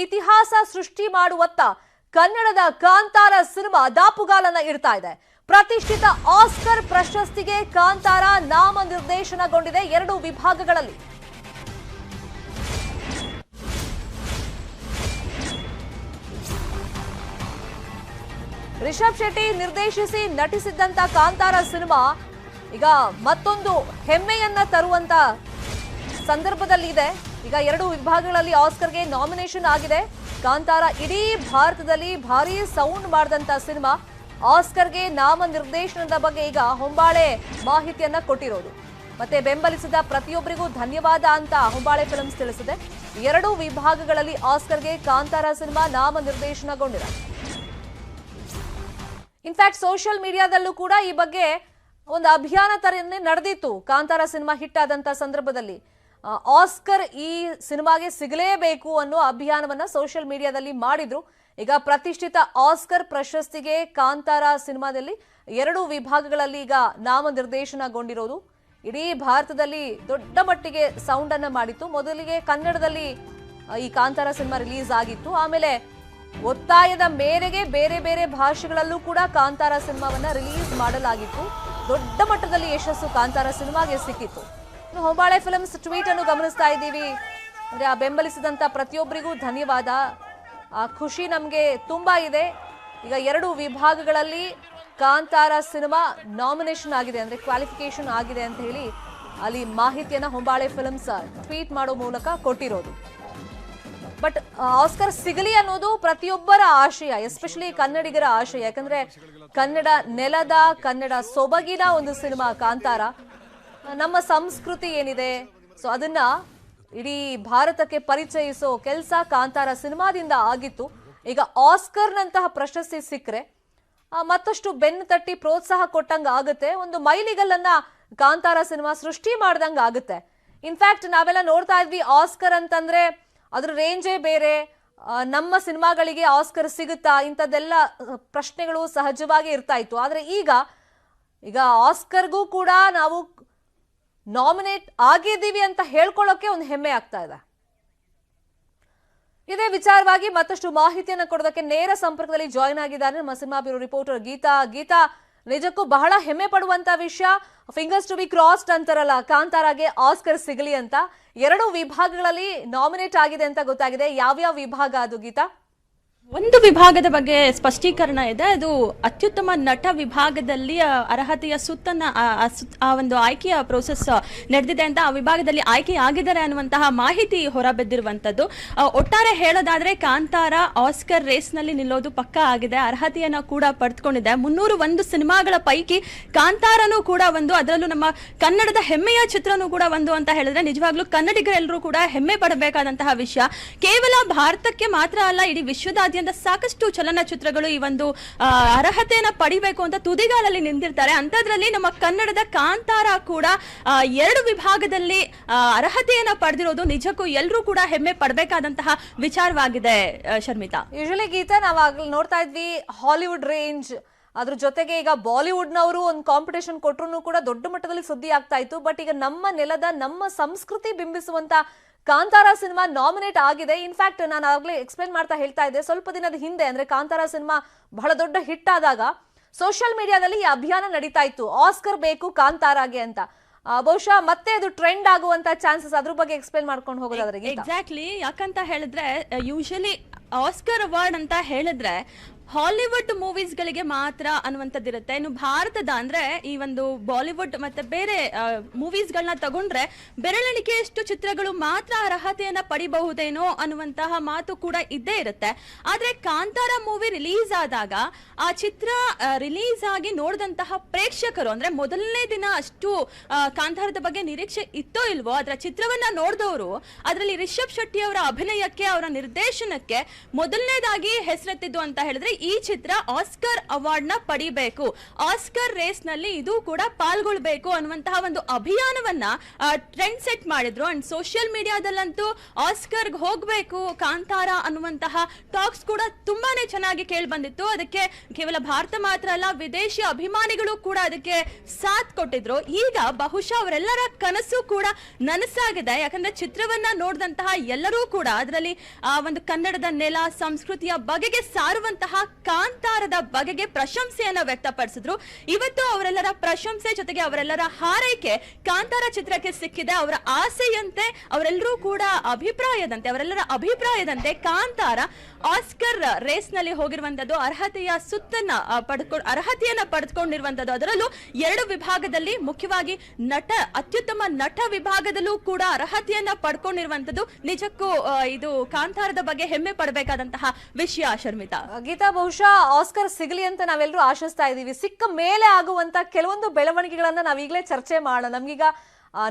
ಇತಿಹಾಸ ಸೃಷ್ಟಿ ಮಾಡುವತ್ತ ಕನ್ನಡದ ಕಾಂತಾರ ಸಿನಿಮಾ ದಾಪುಗಾಲನ್ನ ಇಡ್ತಾ ಇದೆ. ಪ್ರತಿಷ್ಠಿತ ಆಸ್ಕರ್ ಪ್ರಶಸ್ತಿಗೆ ಕಾಂತಾರ ನಾಮನಿರ್ದೇಶನಗೊಂಡಿದೆ 2 ವಿಭಾಗಗಳಲ್ಲಿ. ರಿಷಬ್ ಶೆಟ್ಟಿ ನಿರ್ದೇಶಿಸಿ ನಟಿಸಿದ್ದಂತ ಕಾಂತಾರ ಸಿನಿಮಾ ಈಗ ಮತ್ತೊಂದು ಹೆಮ್ಮೆಯನ್ನ ತರುವಂತ ಸಂದರ್ಭದಲ್ಲಿ ಇದೆ. ಈಗ 2 ವಿಭಾಗಗಳಲ್ಲಿ ಆಸ್ಕರ್ಗೆ ನಾಮಿನೇಷನ್ ಆಗಿದೆ. ಕಾಂತಾರ ಇಡೀ ಭಾರತದಲ್ಲಿ ಭಾರಿ ಸೌಂಡ್ ಮಾಡಿದಂತ ಸಿನಿಮಾ. ಆಸ್ಕರ್ಗೆ ನಾಮನಿರ್ದೇಶನದ ಬಗ್ಗೆ ಈಗ ಹೊಂಬಾಳೆ ಮಾಹಿತಿಯನ್ನ ಕೊಟ್ಟಿರೋದು. ಮತ್ತೆ ಬೆಂಬಲಿಸಿದ ಪ್ರತಿಯೊಬ್ಬರಿಗೂ ಧನ್ಯವಾದ ಅಂತ ಹೊಂಬಾಳೆ ಫಿಲ್ಮ್ಸ್ ತಿಳಿಸಿದೆ. 2 ವಿಭಾಗಗಳಲ್ಲಿ ಆಸ್ಕರ್ಗೆ ಕಾಂತಾರ ಸಿನಿಮಾ ನಾಮನಿರ್ದೇಶನಗೊಂಡಿದೆ. ಇನ್ಫ್ಯಾಕ್ಟ್ ಸೋಷಿಯಲ್ ಮೀಡಿಯಾದಲ್ಲೂ ಕೂಡ ಈ ಬಗ್ಗೆ ಒಂದು ಅಭಿಯಾನ ತರನೇ ನಡೆದಿತ್ತು. ಕಾಂತಾರ ಸಿನಿಮಾ ಹಿಟ್ ಆದಂತ ಸಂದರ್ಭದಲ್ಲಿ ಆಸ್ಕರ್ ಈ ಸಿನಿಮಾಗೆ ಸಿಗಲೇಬೇಕು ಅನ್ನೋ ಅಭಿಯಾನವನ್ನ ಸೋಷಿಯಲ್ ಮೀಡಿಯಾದಲ್ಲಿ ಮಾಡಿದ್ರು. ಈಗ ಪ್ರತಿಷ್ಠಿತ ಆಸ್ಕರ್ ಪ್ರಶಸ್ತಿಗೆ ಕಾಂತಾರ ಸಿನಿಮಾದಲ್ಲಿ 2 ವಿಭಾಗಗಳಲ್ಲಿ ಈಗ ನಾಮನಿರ್ದೇಶನಗೊಂಡಿರೋದು. ಇಡೀ ಭಾರತದಲ್ಲಿ ದೊಡ್ಡ ಮಟ್ಟಿಗೆ ಸೌಂಡ್ ಅನ್ನ ಮಾಡಿತ್ತು. ಮೊದಲಿಗೆ ಕನ್ನಡದಲ್ಲಿ ಈ ಕಾಂತಾರ ಸಿನಿಮಾ ರಿಲೀಸ್ ಆಗಿತ್ತು. ಆಮೇಲೆ ಒತ್ತಾಯದ ಮೇರೆಗೆ ಬೇರೆ ಬೇರೆ ಭಾಷೆಗಳಲ್ಲೂ ಕೂಡ ಕಾಂತಾರ ಸಿನಿಮಾವನ್ನ ರಿಲೀಸ್ ಮಾಡಲಾಗಿತ್ತು. ದೊಡ್ಡ ಮಟ್ಟದಲ್ಲಿ ಯಶಸ್ಸು ಕಾಂತಾರ ಸಿನಿಮಾಗೆ ಸಿಕ್ಕಿತ್ತು. ಹೊಂಬಾಳೆ ಫಿಲ್ಮ್ಸ್ ಟ್ವೀಟ್ ಅನ್ನು ಗಮನಿಸ್ತಾ ಇದ್ದೀವಿ. ಅಂದ್ರೆ ಆ ಬೆಂಬಲಿಸಿದಂತ ಪ್ರತಿಯೊಬ್ಬರಿಗೂ ಧನ್ಯವಾದ. ಆ ಖುಷಿ ನಮ್ಗೆ ತುಂಬಾ ಇದೆ. ಈಗ 2 ವಿಭಾಗಗಳಲ್ಲಿ ಕಾಂತಾರ ಸಿನಿಮಾ ನಾಮಿನೇಷನ್ ಆಗಿದೆ, ಅಂದ್ರೆ ಕ್ವಾಲಿಫಿಕೇಶನ್ ಆಗಿದೆ ಅಂತ ಹೇಳಿ ಅಲ್ಲಿ ಮಾಹಿತಿಯನ್ನ ಹೊಂಬಾಳೆ ಫಿಲ್ಮ್ಸ್ ಟ್ವೀಟ್ ಮಾಡೋ ಮೂಲಕ ಕೊಟ್ಟಿರೋದು. ಬಟ್ ಆಸ್ಕರ್ ಸಿಗಲಿ ಅನ್ನೋದು ಪ್ರತಿಯೊಬ್ಬರ ಆಶಯ, ಎಸ್ಪೆಷಲಿ ಕನ್ನಡಿಗರ ಆಶಯ. ಯಾಕಂದ್ರೆ ಕನ್ನಡ ನೆಲದ, ಕನ್ನಡ ಸೊಬಗಿನ ಒಂದು ಸಿನಿಮಾ ಕಾಂತಾರ. ನಮ್ಮ ಸಂಸ್ಕೃತಿ ಏನಿದೆ ಸೊ ಅದನ್ನ ಇಡೀ ಭಾರತಕ್ಕೆ ಪರಿಚಯಿಸೋ ಕೆಲಸ ಕಾಂತಾರ ಸಿನಿಮಾದಿಂದ ಆಗಿತ್ತು. ಈಗ ಆಸ್ಕರ್ನಂತಹ ಪ್ರಶಸ್ತಿ ಸಿಕ್ಕರೆ ಮತ್ತಷ್ಟು ಬೆನ್ನು ತಟ್ಟಿ ಪ್ರೋತ್ಸಾಹ ಕೊಟ್ಟಂಗ ಆಗುತ್ತೆ. ಒಂದು ಮೈಲಿಗಲ್ಲನ್ನ ಕಾಂತಾರ ಸಿನಿಮಾ ಸೃಷ್ಟಿ ಮಾಡ್ದಂಗ ಆಗುತ್ತೆ. ಇನ್ಫ್ಯಾಕ್ಟ್ ನಾವೆಲ್ಲ ನೋಡ್ತಾ ಇದ್ವಿ ಆಸ್ಕರ್ ಅಂತಂದ್ರೆ ಅದ್ರ ರೇಂಜೇ ಬೇರೆ. ನಮ್ಮ ಸಿನಿಮಾಗಳಿಗೆ ಆಸ್ಕರ್ ಸಿಗುತ್ತಾ ಇಂಥದ್ದೆಲ್ಲ ಪ್ರಶ್ನೆಗಳು ಸಹಜವಾಗಿ ಇರ್ತಾ ಇತ್ತು. ಆದ್ರೆ ಈಗ ಆಸ್ಕರ್ಗೂ ಕೂಡ ನಾವು ನಾಮಿನೇಟ್ ಆಗಿದ್ದೀವಿ ಅಂತ ಹೇಳ್ಕೊಳ್ಳೋಕೆ ಒಂದು ಹೆಮ್ಮೆ ಆಗ್ತಾ ಇದೆ. ಇದೇ ವಿಚಾರವಾಗಿ ಮತ್ತಷ್ಟು ಮಾಹಿತಿಯನ್ನು ಕೊಡೋದಕ್ಕೆ ನೇರ ಸಂಪರ್ಕದಲ್ಲಿ ಜಾಯಿನ್ ಆಗಿದ್ದಾರೆ ನಮ್ಮ ಸಿನಿಮಾ ಬ್ಯೂರೋ ರಿಪೋರ್ಟರ್ ಗೀತಾ. ನಿಜಕ್ಕೂ ಬಹಳ ಹೆಮ್ಮೆ ಪಡುವಂತ ವಿಷಯ. ಫಿಂಗರ್ಸ್ ಟು ಬಿ ಕ್ರಾಸ್ಡ್ ಅಂತಾರಲ್ಲ, ಕಾಂತಾರಾಗೆ ಆಸ್ಕರ್ ಸಿಗಲಿ ಅಂತ 2 ವಿಭಾಗಗಳಲ್ಲಿ ನಾಮಿನೇಟ್ ಆಗಿದೆ ಅಂತ ಗೊತ್ತಾಗಿದೆ. ಯಾವ್ಯಾವ ವಿಭಾಗ ಅದು ಗೀತಾ? ಒಂದು ವಿಭಾಗದ ಬಗ್ಗೆ ಸ್ಪಷ್ಟೀಕರಣ ಇದೆ. ಅದು ಅತ್ಯುತ್ತಮ ನಟ ವಿಭಾಗದಲ್ಲಿ ಅರ್ಹತೆಯ ಸುತ್ತನ್ನ ಆ ಒಂದು ಆಯ್ಕೆಯ ಪ್ರೋಸೆಸ್ ನಡೆದಿದೆ ಅಂತ, ಆ ವಿಭಾಗದಲ್ಲಿ ಆಯ್ಕೆ ಆಗಿದ್ದಾರೆ ಅನ್ನುವಂತಹ ಮಾಹಿತಿ ಹೊರಬಿದ್ದಿರುವಂತದ್ದು. ಒಟ್ಟಾರೆ ಹೇಳೋದಾದ್ರೆ ಕಾಂತಾರ ಆಸ್ಕರ್ ರೇಸ್ ನಲ್ಲಿ ನಿಲ್ಲೋದು ಪಕ್ಕಾ ಆಗಿದೆ. ಅರ್ಹತೆಯನ್ನ ಕೂಡ ಪಡೆದುಕೊಂಡಿದೆ. 301 ಸಿನಿಮಾಗಳ ಪೈಕಿ ಕಾಂತಾರನೂ ಕೂಡ ಒಂದು, ಅದರಲ್ಲೂ ನಮ್ಮ ಕನ್ನಡದ ಹೆಮ್ಮೆಯ ಚಿತ್ರನೂ ಕೂಡ ಒಂದು ಅಂತ ಹೇಳಿದ್ರೆ ನಿಜವಾಗ್ಲೂ ಕನ್ನಡಿಗರೆಲ್ಲರೂ ಕೂಡ ಹೆಮ್ಮೆ ಪಡಬೇಕಾದಂತಹ ವಿಷಯ. ಕೇವಲ ಭಾರತಕ್ಕೆ ಮಾತ್ರ ಅಲ್ಲ, ಇಡೀ ವಿಶ್ವದಾದ್ಯಂತ ಸಾಕಷ್ಟು ಚಲನಚಿತ್ರಗಳು ಈ ಒಂದು ಅರ್ಹತೆಯನ್ನ ಪಡಿಬೇಕು ಅಂತ ತುದಿಗಾಲಲ್ಲಿ ನಿಂತಿರ್ತಾರೆ. ಅಂತದ್ರಲ್ಲಿ ನಮ್ಮ ಕನ್ನಡದ ಕಾಂತಾರ ಕೂಡ 2 ವಿಭಾಗದಲ್ಲಿ ಅರ್ಹತೆಯನ್ನ ಪಡೆದಿರೋದು ನಿಜಕ್ಕೂ ಎಲ್ಲರೂ ಕೂಡ ಹೆಮ್ಮೆ ಪಡಬೇಕಾದಂತಹ ವಿಚಾರವಾಗಿದೆ. ಶರ್ಮಿತಾ, ಯೂಶಲಿ ಗೀತಾ ನಾವಾಗ್ಲೂ ನೋಡ್ತಾ ಇದ್ವಿ ಹಾಲಿವುಡ್ ರೇಂಜ್, ಅದ್ರ ಜೊತೆಗೆ ಈಗ ಬಾಲಿವುಡ್ ನವರು ಒಂದು ಕಾಂಪಿಟೇಷನ್ ಕೊಟ್ರು ಕೂಡ ದೊಡ್ಡ ಮಟ್ಟದಲ್ಲಿ ಸುದ್ದಿ ಆಗ್ತಾ ಇತ್ತು. ಬಟ್ ಈಗ ನಮ್ಮ ನೆಲದ, ನಮ್ಮ ಸಂಸ್ಕೃತಿ ಬಿಂಬಿಸುವಂತ ಕಾಂತಾರ ಸಿನಿಮಾ ನಾಮಿನೇಟ್ ಆಗಿದೆ. ಇನ್ಫ್ಯಾಕ್ಟ್ ನಾನು ಆಗ್ಲೇ ಎಕ್ಸ್ಪ್ಲೇನ್ ಮಾಡ್ತಾ ಹೇಳ್ತಾ ಇದ್ದೆ, ಸ್ವಲ್ಪ ದಿನದ ಹಿಂದೆ ಅಂದ್ರೆ ಕಾಂತಾರ ಸಿನಿಮಾ ಬಹಳ ದೊಡ್ಡ ಹಿಟ್ ಆದಾಗ ಸೋಷಿಯಲ್ ಮೀಡಿಯಾದಲ್ಲಿ ಈ ಅಭಿಯಾನ ನಡೀತಾ ಇತ್ತು, ಆಸ್ಕರ್ ಬೇಕು ಕಾಂತಾರಾಗೆ ಅಂತ. ಬಹುಶಃ ಮತ್ತೆ ಅದು ಟ್ರೆಂಡ್ ಆಗುವಂತ ಚಾನ್ಸಸ್, ಅದ್ರ ಬಗ್ಗೆ ಎಕ್ಸ್ಪ್ಲೇನ್ ಮಾಡ್ಕೊಂಡು ಹೋಗೋದಾದ್ರೆ? ಎಕ್ಸಾಕ್ಟ್ಲಿ, ಯಾಕಂತ ಹೇಳಿದ್ರೆ ಯೂಶಲಿ ಆಸ್ಕರ್ ಅವಾರ್ಡ್ ಅಂತ ಹೇಳಿದ್ರೆ ಹಾಲಿವುಡ್ ಮೂವೀಸ್ ಗಳಿಗೆ ಮಾತ್ರ ಅನ್ನುವಂಥದ್ದಿರುತ್ತೆ. ಇನ್ನು ಭಾರತದ ಅಂದ್ರೆ ಈ ಒಂದು ಬಾಲಿವುಡ್ ಮತ್ತೆ ಬೇರೆ ಮೂವೀಸ್ ಗಳನ್ನ ತಗೊಂಡ್ರೆ ಬೆರಳೆಣಿಕೆಯಷ್ಟು ಚಿತ್ರಗಳು ಮಾತ್ರ ಅರ್ಹತೆಯನ್ನ ಪಡಿಬಹುದೇನೋ ಅನ್ನುವಂತಹ ಮಾತು ಕೂಡ ಇದ್ದೇ ಇರುತ್ತೆ. ಆದ್ರೆ ಕಾಂತಾರ ಮೂವಿ ರಿಲೀಸ್ ಆದಾಗ ಆ ಚಿತ್ರ ರಿಲೀಸ್ ಆಗಿ ನೋಡಿದಂತಹ ಪ್ರೇಕ್ಷಕರು, ಅಂದ್ರೆ ಮೊದಲನೇ ದಿನ ಅಷ್ಟು ಕಾಂತಾರದ ಬಗ್ಗೆ ನಿರೀಕ್ಷೆ ಇತ್ತೋ ಇಲ್ವೋ, ಅದರ ಚಿತ್ರವನ್ನ ನೋಡಿದವರು ಅದರಲ್ಲಿ ರಿಷಬ್ ಶೆಟ್ಟಿ ಅವರ ಅಭಿನಯಕ್ಕೆ, ಅವರ ನಿರ್ದೇಶನಕ್ಕೆ ಮೊದಲನೇದಾಗಿ ಹೆಸರೆತ್ತಿದ್ದು ಅಂತ ಹೇಳಿದ್ರೆ ಈ ಚಿತ್ರ ಆಸ್ಕರ್ ಅವಾರ್ಡ್ ನ ಪಡಿಬೇಕು, ಆಸ್ಕರ್ ರೇಸ್ ನಲ್ಲಿ ಇದು ಕೂಡ ಪಾಲ್ಗೊಳ್ಬೇಕು ಅನ್ನುವಂತಹ ಒಂದು ಅಭಿಯಾನವನ್ನ ಟ್ರೆಂಡ್ ಸೆಟ್ ಮಾಡಿದ್ರು. ಅಂಡ್ ಸೋಷಿಯಲ್ ಮೀಡಿಯಾದಲ್ಲಂತೂ ಆಸ್ಕರ್ಗೆ ಹೋಗ್ಬೇಕು ಕಾಂತಾರ ಅನ್ನುವಂತಹ ಟಾಕ್ಸ್ ಕೂಡ ತುಂಬಾನೇ ಚೆನ್ನಾಗಿ ಕೇಳಿ ಬಂದಿತ್ತು. ಅದಕ್ಕೆ ಕೇವಲ ಭಾರತ ಮಾತ್ರ ಅಲ್ಲ, ವಿದೇಶಿ ಅಭಿಮಾನಿಗಳು ಕೂಡ ಅದಕ್ಕೆ ಸಾಥ್ ಕೊಟ್ಟಿದ್ರು. ಈಗ ಬಹುಶಃ ಅವರೆಲ್ಲರ ಕನಸು ಕೂಡ ನನಸಾಗಿದೆ. ಯಾಕಂದ್ರೆ ಚಿತ್ರವನ್ನ ನೋಡಿದಂತಹ ಎಲ್ಲರೂ ಕೂಡ ಅದರಲ್ಲಿ ಒಂದು ಕನ್ನಡದ ನೆಲ ಸಂಸ್ಕೃತಿಯ ಬಗೆಗೆ ಸಾರುವಂತಹ ಕಾಂತಾರದ ಬಗೆಗೆ ಪ್ರಶಂಸೆಯನ್ನ ವ್ಯಕ್ತಪಡಿಸಿದ್ರು. ಇವತ್ತು ಅವರೆಲ್ಲರ ಪ್ರಶಂಸೆ ಜೊತೆಗೆ ಅವರೆಲ್ಲರ ಹಾರೈಕೆ ಕಾಂತಾರ ಚಿತ್ರಕ್ಕೆ ಸಿಕ್ಕಿದೆ. ಅವರ ಆಸೆಯಂತೆ ಅವರೆಲ್ಲರೂ ಕೂಡ ಅವರೆಲ್ಲರ ಅಭಿಪ್ರಾಯದಂತೆ ಕಾಂತಾರ ಆಸ್ಕರ್ ರೇಸ್ ನಲ್ಲಿ ಹೋಗಿರುವಂತದ್ದು, ಅರ್ಹತೆಯನ್ನ ಪಡೆದುಕೊಂಡಿರುವಂತದ್ದು. ಅದರಲ್ಲೂ 2 ವಿಭಾಗದಲ್ಲಿ, ಮುಖ್ಯವಾಗಿ ಅತ್ಯುತ್ತಮ ನಟ ವಿಭಾಗದಲ್ಲೂ ಕೂಡ ಅರ್ಹತೆಯನ್ನ ಪಡ್ಕೊಂಡಿರುವಂತದ್ದು ನಿಜಕ್ಕೂ ಇದು ಕಾಂತಾರದ ಬಗ್ಗೆ ಹೆಮ್ಮೆ ಪಡಬೇಕಾದಂತಹ ವಿಷಯ. ಶರ್ಮಿತಾ, ಗೀತಾ, ಬಹುಶಃ ಆಸ್ಕರ್ ಸಿಗಲಿ ಅಂತ ನಾವೆಲ್ಲರೂ ಆಶಿಸ್ತಾ ಇದೀವಿ. ಸಿಕ್ಕ ಮೇಲೆ ಆಗುವಂತ ಕೆಲವೊಂದು ಬೆಳವಣಿಗೆಗಳನ್ನ ನಾವೀಗಲೇ ಚರ್ಚೆ ಮಾಡೋಣ. ನಮ್ಗೀಗ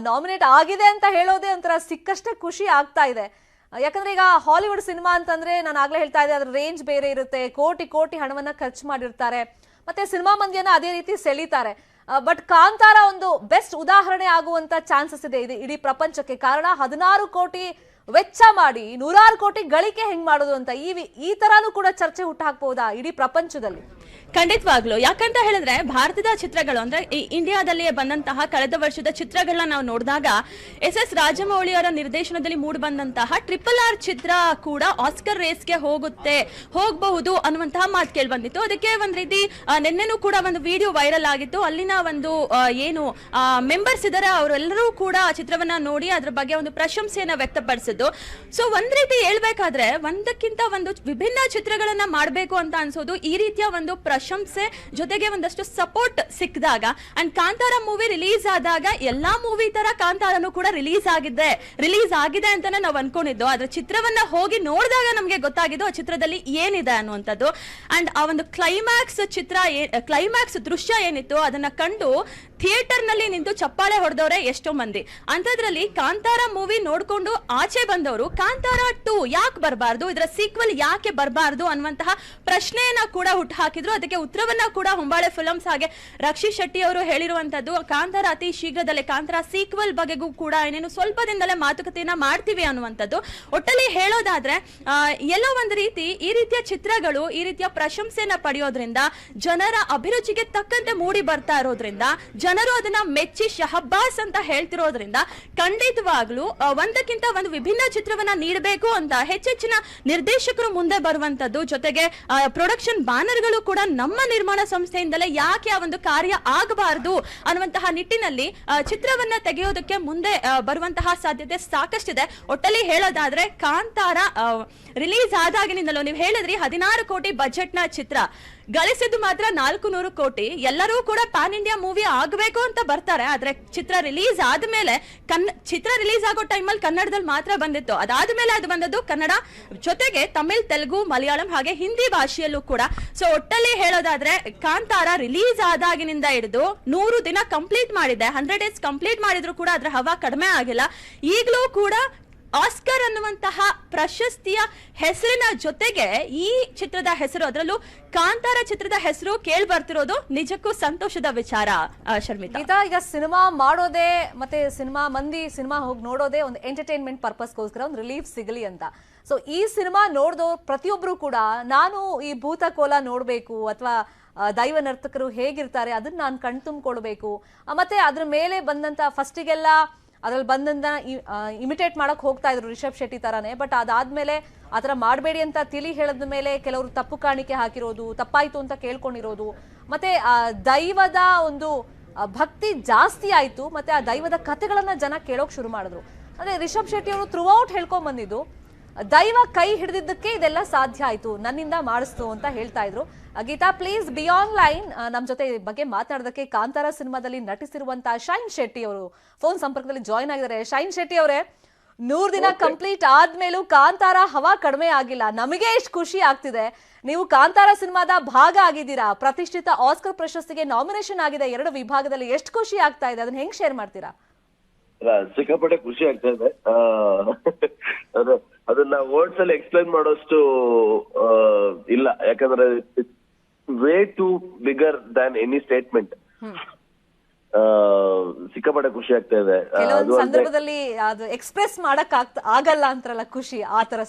ನಾಮಿನೇಟ್ ಆಗಿದೆ ಅಂತ ಹೇಳೋದೇ ಒಂಥರ ಸಿಕ್ಕಷ್ಟೇ ಖುಷಿ ಆಗ್ತಾ ಇದೆ. ಯಾಕಂದ್ರೆ ಈಗ ಹಾಲಿವುಡ್ ಸಿನಿಮಾ ಅಂತಂದ್ರೆ ನಾನು ಆಗ್ಲೇ ಹೇಳ್ತಾ ಇದ್ದೆ, ಅದ್ರ ರೇಂಜ್ ಬೇರೆ ಇರುತ್ತೆ, ಕೋಟಿ ಕೋಟಿ ಹಣವನ್ನ ಖರ್ಚು ಮಾಡಿರ್ತಾರೆ, ಮತ್ತೆ ಸಿನಿಮಾ ಮಂದಿಯನ್ನ ಅದೇ ರೀತಿ ಸೆಳೀತಾರೆ. ಬಟ್ ಕಾಂತಾರ ಒಂದು ಬೆಸ್ಟ್ ಉದಾಹರಣೆ ಆಗುವಂತ ಚಾನ್ಸಸ್ ಇದೆ ಇಡೀ ಪ್ರಪಂಚಕ್ಕೆ. ಕಾರಣ 16 ಕೋಟಿ ವೆಚ್ಚ ಮಾಡಿ 106 ಕೋಟಿ ಗಳಿಕೆ ಹೆಂಗ್ ಮಾಡೋದು ಅಂತ ಈ ತರಾನು ಕೂಡ ಚರ್ಚೆ ಹುಟ್ಟು ಹಾಕಬಹುದಾ ಇಡೀ ಪ್ರಪಂಚದಲ್ಲಿ? ಖಂಡಿತವಾಗ್ಲು. ಯಾಕಂತ ಹೇಳಿದ್ರೆ ಭಾರತದ ಚಿತ್ರಗಳು ಅಂದ್ರೆ ಇಂಡಿಯಾದಲ್ಲಿಯೇ ಬಂದಂತಹ ಕಳೆದ ವರ್ಷದ ಚಿತ್ರಗಳನ್ನ ನಾವು ನೋಡಿದಾಗ SS ರಾಜಮೌಳಿ ಅವರ ನಿರ್ದೇಶನದಲ್ಲಿ ಮೂಡಿ ಬಂದಂತಹ RRR ಚಿತ್ರ ಕೂಡ ಆಸ್ಕರ್ ರೇಸ್ಗೆ ಹೋಗಬಹುದು ಅನ್ನುವಂತಹ ಮಾತು ಕೇಳಿ ಬಂದಿತ್ತು. ಅದಕ್ಕೆ ಒಂದ್ ರೀತಿ ನಿನ್ನೆನೂ ಕೂಡ ಒಂದು ವಿಡಿಯೋ ವೈರಲ್ ಆಗಿತ್ತು. ಅಲ್ಲಿನ ಒಂದು ಏನು ಮೆಂಬರ್ಸ್ ಇದಾರೆ ಅವರೆಲ್ಲರೂ ಕೂಡ ಚಿತ್ರವನ್ನ ನೋಡಿ ಅದ್ರ ಬಗ್ಗೆ ಒಂದು ಪ್ರಶಂಸೆಯನ್ನ ವ್ಯಕ್ತಪಡಿಸಿದ್ದು. ಸೊ ಒಂದ್ ರೀತಿ ಹೇಳ್ಬೇಕಾದ್ರೆ ಒಂದಕ್ಕಿಂತ ಒಂದು ವಿಭಿನ್ನ ಚಿತ್ರಗಳನ್ನ ಮಾಡಬೇಕು ಅಂತ ಅನ್ಸೋದು. ಈ ರೀತಿಯ ಒಂದು ಪ್ರಶಂಸೆ ಜೊತೆಗೆ ಒಂದಷ್ಟು ಸಪೋರ್ಟ್ ಸಿಕ್ಕಿದಾಗ ಅಂಡ್ ಕಾಂತಾರ ಮೂವಿ ರಿಲೀಸ್ ಆದಾಗ ಎಲ್ಲಾ ಮೂವಿ ತರ ಕಾಂತಾರನು ಕೂಡ ರಿಲೀಸ್ ಆಗಿದೆ ಅಂತಾನೆ ನಾವು ಅನ್ಕೊಂಡಿದ್ದು. ಅದ್ರ ಚಿತ್ರವನ್ನ ಹೋಗಿ ನೋಡಿದಾಗ ನಮ್ಗೆ ಗೊತ್ತಾಗಿದ್ದು ಆ ಚಿತ್ರದಲ್ಲಿ ಏನಿದೆ ಅನ್ನುವಂಥದ್ದು. ಅಂಡ್ ಆ ಒಂದು ಕ್ಲೈಮ್ಯಾಕ್ಸ್ ದೃಶ್ಯ ಏನಿತ್ತು ಅದನ್ನ ಕಂಡು ಥಿಯೇಟರ್ ನಲ್ಲಿ ನಿಂತು ಚಪ್ಪಾಳೆ ಹೊಡೆದವ್ರೆ ಎಷ್ಟೋ ಮಂದಿ. ಅಂತದ್ರಲ್ಲಿ ಕಾಂತಾರ ಮೂವಿ ನೋಡ್ಕೊಂಡು ಆಚೆ ಬಂದವರು ಕಾಂತಾರ 2 ಯಾಕೆ ಬರಬಾರ್ದು, ಇದರ ಸೀಕ್ವೆಲ್ ಯಾಕೆ ಬರಬಾರ್ದು ಅನ್ನುವಂತಹ ಪ್ರಶ್ನೆಯನ್ನ ಕೂಡ ಹುಟ್ಟು ಹಾಕಿದ್ರು. ಅದಕ್ಕೆ ಉತ್ತರವನ್ನ ಕೂಡ ಹೊಂಬಾಳೆ ಫಿಲ್ಮ್ಸ್ ಹಾಗೆ ರಕ್ಷಿತ್ ಶೆಟ್ಟಿ ಅವರು ಹೇಳಿರುವಂತದ್ದು, ಕಾಂತಾರ ಅತಿ ಶೀಘ್ರದಲ್ಲೇ ಕಾಂತಾರ ಸೀಕ್ವೆಲ್ ಬಗೆಗೂ ಕೂಡ ಏನೇನು ಸ್ವಲ್ಪ ದಿನದಲ್ಲೇ ಮಾತುಕತೆಯನ್ನ ಮಾಡ್ತೀವಿ ಅನ್ನುವಂಥದ್ದು. ಒಟ್ಟಲ್ಲಿ ಹೇಳೋದಾದ್ರೆ ಎಲ್ಲೋ ಒಂದು ರೀತಿ ಈ ರೀತಿಯ ಚಿತ್ರಗಳು ಈ ರೀತಿಯ ಪ್ರಶಂಸೆಯನ್ನ ಪಡೆಯೋದ್ರಿಂದ ಜನರ ಅಭಿರುಚಿಗೆ ತಕ್ಕಂತೆ ಮೂಡಿ ಬರ್ತಾ ಇರೋದ್ರಿಂದ ಜನರು ಅದನ್ನ ಮೆಚ್ಚಿ ಶಹಬ್ಬಾಸ್ ಅಂತ ಹೇಳ್ತಿರೋದ್ರಿಂದ ಖಂಡಿತವಾಗ್ಲೂ ಒಂದಕ್ಕಿಂತ ಒಂದು ವಿಭಿನ್ನ ಚಿತ್ರವನ್ನ ನೀಡಬೇಕು ಅಂತ ಹೆಚ್ಚೆಚ್ಚಿನ ನಿರ್ದೇಶಕರು ಮುಂದೆ ಬರುವಂತದ್ದು. ಜೊತೆಗೆ ಪ್ರೊಡಕ್ಷನ್ ಬ್ಯಾನರ್ಗಳು ಕೂಡ ನಮ್ಮ ನಿರ್ಮಾಣ ಸಂಸ್ಥೆಯಿಂದಲೇ ಯಾಕೆ ಆ ಒಂದು ಕಾರ್ಯ ಆಗಬಾರದು ಅನ್ನುವಂತಹ ನಿಟ್ಟಿನಲ್ಲಿ ಚಿತ್ರವನ್ನ ತೆಗೆಯೋದಕ್ಕೆ ಮುಂದೆ ಬರುವಂತಹ ಸಾಧ್ಯತೆ ಸಾಕಷ್ಟಿದೆ. ಒಟ್ಟಲ್ಲಿ ಹೇಳೋದಾದ್ರೆ ಕಾಂತಾರ ರಿಲೀಸ್ ಆದಾಗಿನಿಂದಲೂ ನೀವು ಹೇಳಿದ್ರಿ 16 ಕೋಟಿ ಬಜೆಟ್ ನ ಚಿತ್ರ ಗಳಿಸಿದ್ದು ಮಾತ್ರ 400 ಕೋಟಿ. ಎಲ್ಲರೂ ಕೂಡ ಪ್ಯಾನ್ ಇಂಡಿಯಾ ಮೂವಿ ಆಗಬೇಕು ಅಂತ ಬರ್ತಾರೆ. ಆದ್ರೆ ಚಿತ್ರ ರಿಲೀಸ್ ಆದ್ಮೇಲೆ ಆಗೋ ಟೈಮಲ್ಲಿ ಕನ್ನಡದಲ್ಲಿ ಮಾತ್ರ ಬಂದಿತ್ತು. ಅದಾದ್ಮೇಲೆ ಅದು ಬಂದದ್ದು ಕನ್ನಡ ಜೊತೆಗೆ ತಮಿಳ್, ತೆಲುಗು, ಮಲಯಾಳಂ ಹಾಗೆ ಹಿಂದಿ ಭಾಷೆಯಲ್ಲೂ ಕೂಡ. ಸೊ ಒಟ್ಟಲ್ಲಿ ಹೇಳೋದಾದ್ರೆ ಕಾಂತಾರ ರಿಲೀಸ್ ಆದಾಗಿನಿಂದ ಹಿಡಿದು 100 ದಿನ ಕಂಪ್ಲೀಟ್ ಮಾಡಿದೆ, 100 ಡೇಸ್ ಕಂಪ್ಲೀಟ್ ಮಾಡಿದ್ರು ಕೂಡ ಅದ್ರ ಹವಾ ಕಡಿಮೆ ಆಗಿಲ್ಲ. ಈಗಲೂ ಕೂಡ ಆಸ್ಕರ್ ಅನ್ನುವಂತಹ ಪ್ರಶಸ್ತಿಯ ಹೆಸರಿನ ಜೊತೆಗೆ ಈ ಚಿತ್ರದ ಹೆಸರು, ಅದರಲ್ಲೂ ಕಾಂತಾರ ಚಿತ್ರದ ಹೆಸರು ಕೇಳಿ ಬರ್ತಿರೋದು ನಿಜಕ್ಕೂ ಸಂತೋಷದ ವಿಚಾರ. ಶರ್ಮಿತಾ, ಈಗ ಸಿನಿಮಾ ಮಾಡೋದೇ ಮತ್ತೆ ಸಿನಿಮಾ ಹೋಗಿ ನೋಡೋದೇ ಒಂದು ಎಂಟರ್ಟೈನ್ಮೆಂಟ್ ಪರ್ಪಸ್ಗೋಸ್ಕರ, ಒಂದು ರಿಲೀಫ್ ಸಿಗಲಿ ಅಂತ. ಸೊ ಈ ಸಿನಿಮಾ ನೋಡ್ದೋ ಪ್ರತಿಯೊಬ್ರು ಕೂಡ ನಾನು ಈ ಭೂತಕೋಲ ನೋಡ್ಬೇಕು ಅಥವಾ ದೈವ ನರ್ತಕರು ಹೇಗಿರ್ತಾರೆ ಅದನ್ನ ನಾನು ಕಣ್ತುಂಬಿಕೊಳ್ಬೇಕು, ಮತ್ತೆ ಅದ್ರ ಮೇಲೆ ಬಂದಂತ ಫಸ್ಟಿಗೆಲ್ಲ ಅದ್ರಲ್ಲಿ ಬಂದಂತ ಇಮಿಟೇಟ್ ಮಾಡಕ್ ಹೋಗ್ತಾ ಇದ್ರು ರಿಷಬ್ ಶೆಟ್ಟಿ ತರಾನೇ. ಬಟ್ ಅದಾದ್ಮೇಲೆ ಆತರ ಮಾಡಬೇಡಿ ಅಂತ ತಿಳಿ ಹೇಳದ ಮೇಲೆ ಕೆಲವರು ತಪ್ಪು ಕಾಣಿಕೆ ಹಾಕಿರೋದು, ತಪ್ಪಾಯ್ತು ಅಂತ ಕೇಳ್ಕೊಂಡಿರೋದು, ಮತ್ತೆ ದೈವದ ಒಂದು ಭಕ್ತಿ ಜಾಸ್ತಿ ಆಯ್ತು, ಮತ್ತೆ ಆ ದೈವದ ಕಥೆಗಳನ್ನ ಜನ ಕೇಳೋಕ್ ಶುರು ಮಾಡಿದ್ರು. ಅಂದ್ರೆ ರಿಷಬ್ ಶೆಟ್ಟಿ ಅವರು ಥ್ರೂ ಔಟ್ ಹೇಳ್ಕೊಂಡ್ ಬಂದಿದ್ದು ದೈವ ಕೈ ಹಿಡಿದಿದ್ದಕ್ಕೆ ಇದೆಲ್ಲ ಸಾಧ್ಯ ಆಯ್ತು, ನನ್ನಿಂದ ಮಾಡಿಸ್ತು ಅಂತ ಹೇಳ್ತಾ ಇದ್ರು. Geeta, please be on line. ನಮ್ ಜೊತೆ ಈ ಬಗ್ಗೆ ಮಾತನಾಡೋದಕ್ಕೆ ಕಾಂತಾರ ಸಿನಿಮಾದಲ್ಲಿ ನಟಿಸಿರುವಂತಹ ಶೈನ್ ಶೆಟ್ಟಿ ಅವರು ಫೋನ್ ಸಂಪರ್ಕದಲ್ಲಿ ಜಾಯ್ನ್ ಆಗಿದ್ದಾರೆ. ಶೈನ್ ಶೆಟ್ಟಿ ಅವರೇ, 100 ದಿನ ಕಂಪ್ಲೀಟ್ ಆದ್ಮೇಲೂ ಕಾಂತಾರ ಹವಾ ಕಡಿಮೆ ಆಗಿಲ್ಲ, ನಮಗೆ ಎಷ್ಟು ಖುಷಿ ಆಗ್ತಿದೆ. ನೀವು ಕಾಂತಾರ ಸಿನಿಮಾದ ಭಾಗ ಆಗಿದ್ದೀರಾ, ಪ್ರತಿಷ್ಠಿತ ಆಸ್ಕರ್ ಪ್ರಶಸ್ತಿಗೆ ನಾಮಿನೇಷನ್ ಆಗಿದೆ 2 ವಿಭಾಗದಲ್ಲಿ, ಎಷ್ಟು ಖುಷಿ ಆಗ್ತಾ ಇದೆ, ಅದನ್ನ ಹೆಂಗ್ ಶೇರ್ ಮಾಡ್ತೀರಾ? ಸಿಕ್ಕಾಪಟ್ಟೆ ಖುಷಿ ಆಗ್ತಾ ಇದೆ. ಅದನ್ನ ವರ್ಡ್ಸ್ ಅಲ್ಲಿ ಎಕ್ಸ್ಪ್ಲೈನ್ ಮಾಡೋಷ್ಟು ಇಲ್ಲ, ಯಾಕಂದ್ರೆ way too bigger than any statement. ಸಿಕ್ಕಾಪಟ್ಟೆ ಖುಷಿ ಆಗ್ತಾ ಇದೆ. ಕೆಲವೊಂದು ಸಂದರ್ಭದಲ್ಲಿ ಅದು ಎಕ್ಸ್ಪ್ರೆಸ್ ಮಾಡಕ್ ಆಗಲ್ಲ ಅಂತಾರಲ್ಲ, ಖುಷಿ ಆ ತರ.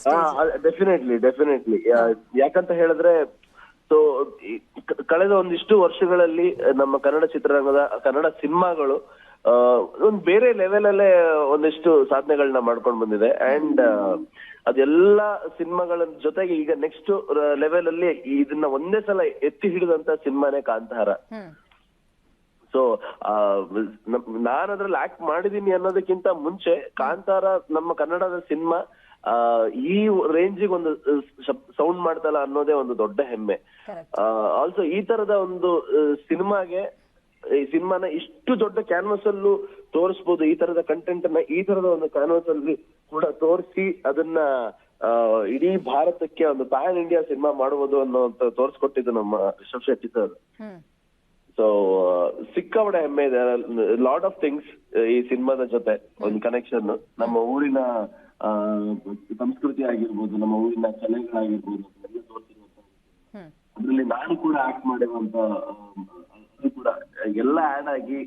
ಡೆಫಿನೆಟ್ಲಿ ಯಾಕಂತ ಹೇಳಿದ್ರೆ, ಸೊ ಕಳೆದ ಒಂದಿಷ್ಟು ವರ್ಷಗಳಲ್ಲಿ ನಮ್ಮ ಕನ್ನಡ ಚಿತ್ರರಂಗದ ಕನ್ನಡ ಸಿನಿಮಾಗಳು ಒಂದ್ ಬೇರೆ ಲೆವೆಲ್ ಅಲ್ಲೇ ಒಂದಿಷ್ಟು ಸಾಧನೆಗಳನ್ನ ಮಾಡ್ಕೊಂಡ್ ಬಂದಿದೆ. ಅಂಡ್ ಅದೆಲ್ಲ ಸಿನಿಮಾಗಳ ಜೊತೆಗೆ ಈಗ ನೆಕ್ಸ್ಟ್ ಲೆವೆಲ್ ಅಲ್ಲಿ ಇದನ್ನ ಒಂದೇ ಸಲ ಎತ್ತಿ ಹಿಡಿದಂತ ಸಿನಿಮಾನೇ ಕಾಂತಾರ. ಸೊ ನಾನು ಅದ್ರಲ್ಲಿ ಆಕ್ಟ್ ಮಾಡಿದೀನಿ ಅನ್ನೋದಕ್ಕಿಂತ ಮುಂಚೆ ಕಾಂತಾರ ನಮ್ಮ ಕನ್ನಡದ ಸಿನಿಮಾ ಈ ರೇಂಜಿಗೆ ಒಂದು ಸೌಂಡ್ ಮಾಡ್ತಲ್ಲ ಅನ್ನೋದೇ ಒಂದು ದೊಡ್ಡ ಹೆಮ್ಮೆ. ಆಲ್ಸೋ ಈ ತರದ ಒಂದು ಸಿನಿಮಾಗೆ, ಈ ಸಿನಿಮಾನ ಇಷ್ಟು ದೊಡ್ಡ ಕ್ಯಾನ್ವಸ್ ಅಲ್ಲೂ ತೋರಿಸಬಹುದು, ಈ ತರದ ಕಂಟೆಂಟ್ ಅನ್ನ ಈ ತರದ ಒಂದು ಕ್ಯಾನ್ವಸ್ ಅಲ್ಲಿ ಕೂಡ ತೋರಿಸಿ ಅದನ್ನ ಇಡೀ ಭಾರತಕ್ಕೆ ಒಂದು ಪ್ಯಾನ್ ಇಂಡಿಯಾ ಸಿನಿಮಾ ಮಾಡುವುದು ಅನ್ನೋ ತೋರಿಸ್ಕೊಟ್ಟಿದ್ದು ನಮ್ಮ ರಿಷಬ್ ಶೆಟ್ಟಿ ಸರ್. ಸೊ ಸಿಕ್ಕಾಪಟ್ಟೆ ಹೆಮ್ಮೆ ಇದೆ. ಲಾಟ್ ಆಫ್ ಥಿಂಗ್ಸ್ ಈ ಸಿನಿಮಾದ ಜೊತೆ ಒಂದು ಕನೆಕ್ಷನ್, ನಮ್ಮ ಊರಿನ ಸಂಸ್ಕೃತಿ ಆಗಿರ್ಬೋದು, ನಮ್ಮ ಊರಿನ ಕಲೆಗಳಾಗಿರ್ಬೋದು, ಎಲ್ಲ ತೋರಿಸಿರುವಂತ ಅದ್ರಲ್ಲಿ ನಾನು ಕೂಡ ಆಕ್ಟ್ ಮಾಡಿರುವಂತ ಕೂಡ ಎಲ್ಲ ಆಡ್ ಆಗಿ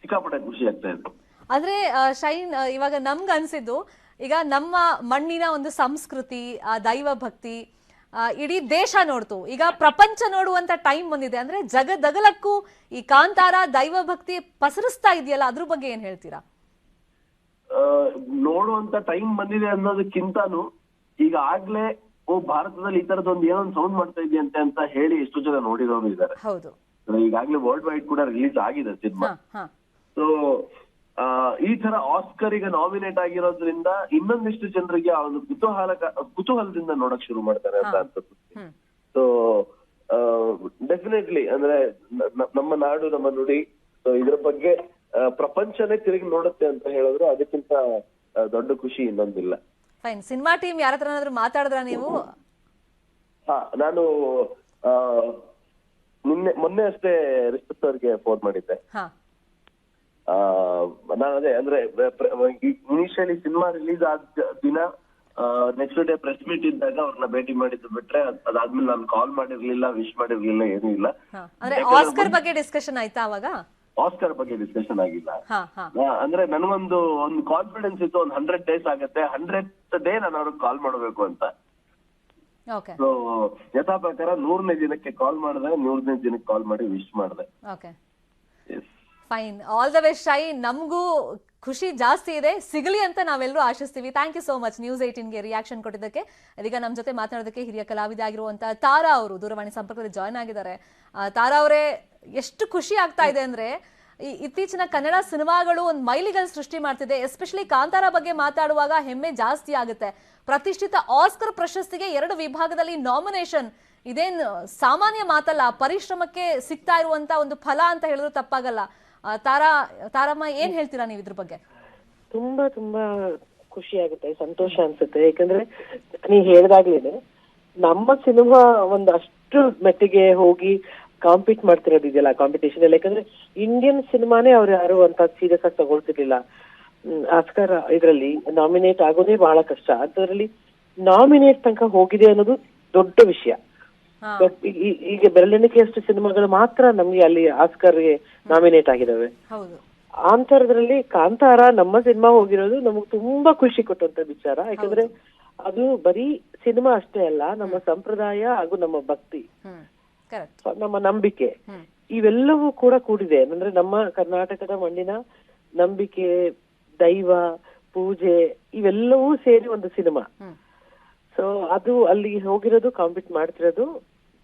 ಸಿಕ್ಕಾಪಟ್ಟೆ ಖುಷಿ ಆಗ್ತಾ ಇದೆ. ಆದ್ರೆ ಶೈನ್, ಇವಾಗ ನಮ್ಗೆ ಅನ್ಸಿದ್ದು, ಈಗ ನಮ್ಮ ಮಣ್ಣಿನ ಒಂದು ಸಂಸ್ಕೃತಿ, ದೈವ ಭಕ್ತಿ ಇಡೀ ದೇಶ ನೋಡ್ತು, ಈಗ ಪ್ರಪಂಚ ನೋಡುವಂತ ಟೈಮ್ ಬಂದಿದೆ. ಅಂದ್ರೆ ಜಗದಗಲಕ್ಕೂ ಈ ಕಾಂತಾರ ದೈವ ಭಕ್ತಿ ಪಸರಿಸ್ತಾ ಇದೆಯಲ್ಲ, ಅದ್ರ ಬಗ್ಗೆ ಏನ್ ಹೇಳ್ತೀರಾ? ನೋಡುವಂತ ಟೈಮ್ ಬಂದಿದೆ ಅನ್ನೋದಕ್ಕಿಂತಾನು ಈಗ ಆಗ್ಲೇ ಭಾರತದಲ್ಲಿ ಈ ತರದೊಂದು ಏನೊಂದು ಸೌಂಡ್ ಮಾಡ್ತಾ ಇದೆಯಂತೆ ಅಂತ ಹೇಳಿ ಎಷ್ಟು ಜನ ನೋಡಿರೋರು ಇದ್ದಾರೆ. ಹೌದು, ಈಗಾಗ್ಲೇ ವರ್ಲ್ಡ್ ವೈಡ್ ಕೂಡ ರಿಲೀಸ್ ಆಗಿದೆ ಸಿನಿಮಾ. ಸೊ ಈ ತರ ಆಸ್ಕರ್ ಈಗ ನಾಮಿನೇಟ್ ಆಗಿರೋದ್ರಿಂದ ಇನ್ನೊಂದಿಷ್ಟು ಜನರಿಗೆ ಆ ಒಂದು ಕುತೂಹಲದಿಂದ ನೋಡಕ್ ಶುರು ಮಾಡ್ತಾರೆ ಅಂತ ಅನ್ಸುತ್ತೆ. ಸೊ ಡೆಫಿನೆಟ್ಲಿ ಅಂದ್ರೆ ನಮ್ಮ ನಾಡು, ನಮ್ಮ ನುಡಿ, ಸೊ ಇದ್ರ ಬಗ್ಗೆ ಪ್ರಪಂಚನೇ ತಿರುಗಿ ನೋಡುತ್ತೆ ಅಂತ ಹೇಳಿದ್ರೆ ಅದಕ್ಕಿಂತ ದೊಡ್ಡ ಖುಷಿ ಇನ್ನೊಂದಿಲ್ಲ. ಫೈನ್. ಸಿನಿಮಾ ಟೀಮ್ ಯಾರ ಹತ್ರ ಏನಾದ್ರು ಮಾತಾಡಿದ್ರ ನೀವು? ನಾನು ಮೊನ್ನೆ ಅಷ್ಟೇ ರಿಷಬ್ ಸರ್ಗೆ ಫೋನ್ ಮಾಡಿದ್ದೆ. ನಾನು ಅದೇ ಅಂದ್ರೆ ಇನಿಷಿಯಲಿ ಸಿನಿಮಾ ರಿಲೀಸ್ ಆದ ದಿನ ನೆಕ್ಸ್ಟ್ ಡೇ ಪ್ರೆಸ್ ಮೀಟ್ ಇದ್ದಾಗ ಅವ್ರನ್ನ ಭೇಟಿ ಮಾಡಿದ್ದು ಬಿಟ್ರೆ ಅದಾದ್ಮೇಲೆ ನಾನು ಕಾಲ್ ಮಾಡಿರ್ಲಿಲ್ಲ, ವಿಶ್ ಮಾಡಿರ್ಲಿಲ್ಲ, ಏನೂ ಇಲ್ಲ. ಆಸ್ಕರ್ ಬಗ್ಗೆ ಡಿಸ್ಕಷನ್ ಆಯ್ತಾ ಅವಾಗ? ಆಸ್ಕರ್ ಬಗ್ಗೆ ಡಿಸ್ಕಷನ್ ಆಗಿಲ್ಲ. ಅಂದ್ರೆ ನನಗೊಂದು ಕಾನ್ಫಿಡೆನ್ಸ್ ಇತ್ತು, ಒಂದು 100 days ಆಗತ್ತೆ, 100th ಡೇ ನಾನು ಅವ್ರಿಗೆ ಕಾಲ್ ಮಾಡಬೇಕು ಅಂತ. ಸೊ ಯಥಾ ಪ್ರಕಾರ 100ನೇ ದಿನಕ್ಕೆ ಕಾಲ್ ಮಾಡಿದೆ, 100ನೇ ದಿನಕ್ಕೆ ಕಾಲ್ ಮಾಡಿ ವಿಶ್ ಮಾಡಿದೆ. ಫೈನ್. ಆಲ್ ದ ಬೆಸ್ಟ್ ಶೈ. ನಮಗೂ ಖುಷಿ ಜಾಸ್ತಿ ಇದೆ, ಸಿಗಲಿ ಅಂತ ನಾವೆಲ್ಲರೂ ಆಶಿಸ್ತೀವಿ. Thank you so much news 18ಗೆ ರಿಯಾಕ್ಷನ್ ಕೊಟ್ಟಿದ್ದಕ್ಕೆ. ಇದೀಗ ನಮ್ಮ ಜೊತೆ ಮಾತನಾಡೋದಕ್ಕೆ ಹಿರಿಯ ಕಲಾವಿದೆ ಆಗಿರುವಂತಹ ತಾರಾ ಅವರು ದೂರವಾಣಿ ಸಂಪರ್ಕದಲ್ಲಿ ಜಾಯ್ನ್ ಆಗಿದ್ದಾರೆ. ತಾರಾ ಅವರೇ, ಎಷ್ಟು ಖುಷಿ ಆಗ್ತಾ ಇದೆ ಅಂದ್ರೆ, ಇತ್ತೀಚಿನ ಕನ್ನಡ ಸಿನಿಮಾಗಳು ಒಂದು ಮೈಲಿಗಲ್ ಸೃಷ್ಟಿ ಮಾಡ್ತಿದೆ. ಎಸ್ಪೆಷಲಿ ಕಾಂತಾರ ಬಗ್ಗೆ ಮಾತಾಡುವಾಗ ಹೆಮ್ಮೆ ಜಾಸ್ತಿ ಆಗುತ್ತೆ. ಪ್ರತಿಷ್ಠಿತ ಆಸ್ಕರ್ ಪ್ರಶಸ್ತಿಗೆ 2 ವಿಭಾಗದಲ್ಲಿ ನಾಮಿನೇಷನ್, ಇದೇನು ಸಾಮಾನ್ಯ ಮಾತಲ್ಲ. ಪರಿಶ್ರಮಕ್ಕೆ ಸಿಗ್ತಾ ಇರುವಂತ ಒಂದು ಫಲ ಅಂತ ಹೇಳಿದ್ರು ತಪ್ಪಾಗಲ್ಲ. ತಾರಮ್ಮ, ಏನ್ ಹೇಳ್ತೀರಾ ನೀವು ಇದ್ರ ಬಗ್ಗೆ? ತುಂಬಾ ತುಂಬಾ ಖುಷಿ ಆಗುತ್ತೆ, ಸಂತೋಷ ಅನ್ಸುತ್ತೆ. ಯಾಕಂದ್ರೆ ನೀವ್ ಹೇಳ್ದಾಗ್ಲೇನೆ ನಮ್ಮ ಸಿನಿಮಾ ಒಂದು ಅಷ್ಟು ಮೆಟ್ಟಿಗೆ ಹೋಗಿ ಕಾಂಪೀಟ್ ಮಾಡ್ತಿರೋದಿದೆಯಲ್ಲ ಕಾಂಪಿಟೇಷನ್ ಅಲ್ಲಿ. ಯಾಕಂದ್ರೆ ಇಂಡಿಯನ್ ಸಿನಿಮಾನೇ ಅವ್ರು ಯಾರು ಅಂತ ಸೀರಿಯಸ್ ಆಗಿ ತಗೊಳ್ತಿರ್ಲಿಲ್ಲ. ಆಸ್ಕರ್ ಇದ್ರಲ್ಲಿ ನಾಮಿನೇಟ್ ಆಗೋದೇ ಬಹಳ ಕಷ್ಟ. ಅದರಲ್ಲಿ ನಾಮಿನೇಟ್ ತನಕ ಹೋಗಿದೆ ಅನ್ನೋದು ದೊಡ್ಡ ವಿಷಯ. ಈಗ ಬೆರಳೆಣಿಕೆಯಷ್ಟು ಸಿನಿಮಾಗಳು ಮಾತ್ರ ನಮ್ಗೆ ಅಲ್ಲಿ ಆಸ್ಕರ್ಗೆ ನಾಮಿನೇಟ್ ಆಗಿದಾವೆ. ಅಂತರದ್ರಲ್ಲಿ ಕಾಂತಾರ ನಮ್ಮ ಸಿನಿಮಾ ಹೋಗಿರೋದು ನಮಗ್ ತುಂಬಾ ಖುಷಿ ಕೊಟ್ಟಂತ ವಿಚಾರ. ಯಾಕಂದ್ರೆ ಅದು ಬರೀ ಸಿನಿಮಾ ಅಷ್ಟೇ ಅಲ್ಲ, ನಮ್ಮ ಸಂಪ್ರದಾಯ ಹಾಗೂ ನಮ್ಮ ಭಕ್ತಿ, ನಮ್ಮ ನಂಬಿಕೆ, ಇವೆಲ್ಲವೂ ಕೂಡ ಕೂಡಿದೆ. ಅಂದ್ರೆ ನಮ್ಮ ಕರ್ನಾಟಕದ ಮಣ್ಣಿನ ನಂಬಿಕೆ, ದೈವ ಪೂಜೆ, ಇವೆಲ್ಲವೂ ಸೇರಿ ಒಂದು ಸಿನಿಮಾ. ಸೊ ಅದು ಅಲ್ಲಿ ಹೋಗಿರೋದು, ಕಾಂಪೀಟ್ ಮಾಡ್ತಿರೋದು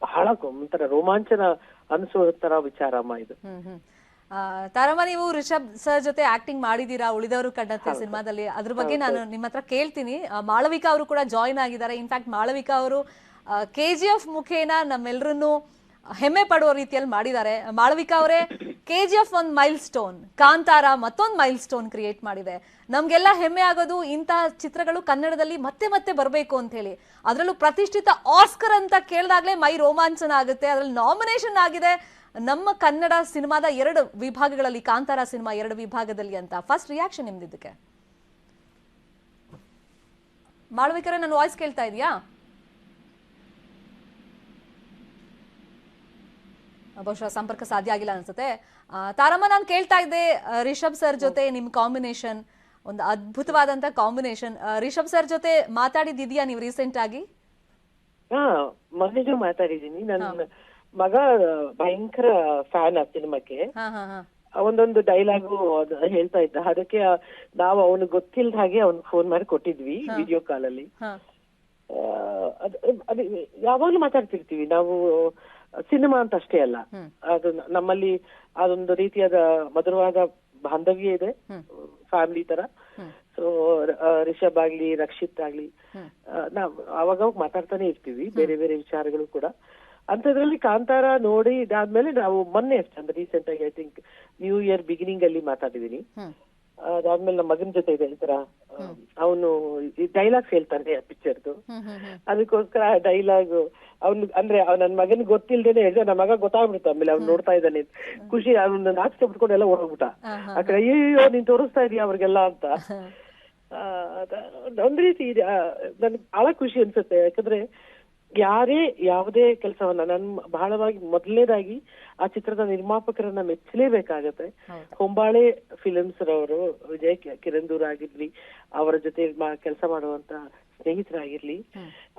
ಬಹಳ ಒಂಥರ ರೋಮಾಂಚನ ಅನಿಸೋ ತರ ವಿಚಾರ ಅಮ್ಮ ಇದು. ತಾರಮ್ಮ, ನೀವು ರಿಷಬ್ ಸರ್ ಜೊತೆ ಆಕ್ಟಿಂಗ್ ಮಾಡಿದೀರಾ ಉಳಿದವರು ಕಂಡಂತೆ ಸಿನಿಮಾದಲ್ಲಿ, ಅದ್ರ ಬಗ್ಗೆ ನಾನು ನಿಮ್ಮ ಹತ್ರ ಕೇಳ್ತೀನಿ. ಮಾಳವಿಕಾ ಅವರು ಕೂಡ ಜಾಯಿನ್ ಆಗಿದ್ದಾರೆ. ಇನ್ಫ್ಯಾಕ್ಟ್ ಮಾಳವಿಕಾ ಅವರು KGF ಮುಖೇನ ನಮ್ಮೆಲ್ಲರನ್ನು ಹೆಮ್ಮೆ ಪಡುವ ರೀತಿಯಲ್ಲಿ ಮಾಡಿದ್ದಾರೆ. ಮಾಳವಿಕಾ ಅವರೇ, KGF ಒಂದು ಮೈಲ್ ಸ್ಟೋನ್, ಕಾಂತಾರ ಮತ್ತೊಂದು ಮೈಲ್ ಸ್ಟೋನ್ ಕ್ರಿಯೇಟ್ ಮಾಡಿದೆ. ನಮ್ಗೆಲ್ಲ ಹೆಮ್ಮೆ ಆಗೋದು ಇಂತಹ ಚಿತ್ರಗಳು ಕನ್ನಡದಲ್ಲಿ ಮತ್ತೆ ಮತ್ತೆ ಬರಬೇಕು ಅಂತ ಹೇಳಿ. ಅದರಲ್ಲೂ ಪ್ರತಿಷ್ಠಿತ ಆಸ್ಕರ್ ಅಂತ ಕೇಳಿದಾಗ್ಲೇ ಮೈ ರೋಮಾಂಚನ ಆಗುತ್ತೆ. ಅದ್ರಲ್ಲಿ ನಾಮಿನೇಷನ್ ಆಗಿದೆ ನಮ್ಮ ಕನ್ನಡ ಸಿನಿಮಾದ 2 ವಿಭಾಗಗಳಲ್ಲಿ, ಕಾಂತಾರ ಸಿನಿಮಾ 2 ವಿಭಾಗದಲ್ಲಿ ಅಂತ. First reaction ನಿಮ್ದಿದ್ದಕ್ಕೆ? ಮಾಳವಿಕರೇ, ನನ್ನ ವಾಯ್ಸ್ ಕೇಳ್ತಾ ಇದೆಯಾ? ಬಹುಶಃ ಸಂಪರ್ಕ ಸಾಧ್ಯ ಆಗಿಲ್ಲ ಅನ್ಸುತ್ತೆ. ತಾರಮ್ಮ, ನಾನು ಕೇಳ್ತಾ ಇದ್ದೆ ರಿಷಬ್ ಸರ್ ಜೊತೆ ನಿಮ್ ಕಾಂಬಿನೇಷನ್ ಒಂದು ಅದ್ಭುತವಾದಂತ ಕಾಂಬಿನೇಷನ್. ರಿಷಬ್ ಸರ್ ಜೊತೆ ಮಾತಾಡಿದ್ಯಾ ನೀವು ರೀಸೆಂಟ್ ಆಗಿ? ಮೊನ್ನೆಗೂ ಮಾತಾಡಿದೀನಿ. ನನ್ನ ಮಗ ಭಯಂಕರ ಫ್ಯಾನ್ ಆ ಸಿನಿಮಾಕ್ಕೆ. ಒಂದೊಂದು ಡೈಲಾಗು ಹೇಳ್ತಾ ಇದ್ದ. ಅದಕ್ಕೆ ನಾವು ಅವನಿಗೆ ಗೊತ್ತಿಲ್ಲದ ಹಾಗೆ ಅವ್ನಿಗೆ ಫೋನ್ ಮಾಡಿ ಕೊಟ್ಟಿದ್ವಿ ವಿಡಿಯೋ ಕಾಲ್ ಅಲ್ಲಿ. ಅದು ಯಾವಾಗ್ಲೂ ಮಾತಾಡ್ತಿರ್ತೀವಿ ನಾವು. ಸಿನಿಮಾ ಅಂತ ಅಷ್ಟೇ ಅಲ್ಲ, ಅದು ನಮ್ಮಲ್ಲಿ ಅದೊಂದು ರೀತಿಯಾದ ಮಧುರವಾದ ಬಾಂಧವ್ಯ ಇದೆ, ಫ್ಯಾಮಿಲಿ ತರ. ಸೊ ರಿಷಬ್ ಆಗ್ಲಿ, ರಕ್ಷಿತ್ ಆಗ್ಲಿ, ನಾವ್ ಅವಾಗ ಮಾತಾಡ್ತಾನೆ ಇರ್ತೀವಿ ಬೇರೆ ಬೇರೆ ವಿಚಾರಗಳು ಕೂಡ. ಅಂತದ್ರಲ್ಲಿ ಕಾಂತಾರ ನೋಡಿ ಇದಾದ್ಮೇಲೆ ನಾವು ಮೊನ್ನೆ ಅಷ್ಟೇ ಅಂದ್ರೆ ರೀಸೆಂಟ್ ಆಗಿ I think new year beginning ಅಲ್ಲಿ ಮಾತಾಡಿದೀನಿ. ಅದಾದ್ಮೇಲೆ ನಮ್ಮ ಮಗನ ಜೊತೆ ಇದೆ ಈ ತರ ಅವನು ಈ ಡೈಲಾಗ್ಸ್ ಹೇಳ್ತಾನೆ ಪಿಕ್ಚರ್ದು. ಅದಕ್ಕೋಸ್ಕರ ಡೈಲಾಗ್ ಅವ್ನು ಅಂದ್ರೆ ನನ್ ಮಗನ್ ಗೊತ್ತಿಲ್ದೇನೆ ಹೇಳಿದ್ರೆ ನನ್ನ ಮಗ ಗೊತ್ತಾಗ್ಬಿಡ್ತು. ಆಮೇಲೆ ಅವ್ನು ನೋಡ್ತಾ ಇದ್ದಾನೆ, ಖುಷಿ ಅವ್ನ ನಾಚಿಕೆ ಬಿಟ್ಕೊಂಡು ಎಲ್ಲ ಹೋಗ್ಬಿಟ್ಟ. ಆ ಕಡೆ ಅಯ್ಯೋ ನೀನ್ ತೋರಿಸ್ತಾ ಇದೀಯ ಅವ್ರಿಗೆಲ್ಲ ಅಂತ. ಒಂದ್ ರೀತಿ ನನ್ಗೆ ಬಹಳ ಖುಷಿ ಅನ್ಸುತ್ತೆ. ಯಾಕಂದ್ರೆ ಯಾರೇ ಯಾವುದೇ ಕೆಲಸವನ್ನ ನನ್ ಬಹಳವಾಗಿ ಮೊದಲನೇದಾಗಿ ಆ ಚಿತ್ರದ ನಿರ್ಮಾಪಕರನ್ನ ಮೆಚ್ಚಲೇಬೇಕಾಗತ್ತೆ. ಹೊಂಬಾಳೆ ಫಿಲ್ಮ್ಸ್ ರವರು ವಿಜಯ್ ಕಿರಂದೂರ್ ಆಗಿರ್ಲಿ, ಅವರ ಜೊತೆ ಕೆಲಸ ಮಾಡುವಂತ ಸ್ನೇಹಿತರಾಗಿರ್ಲಿ,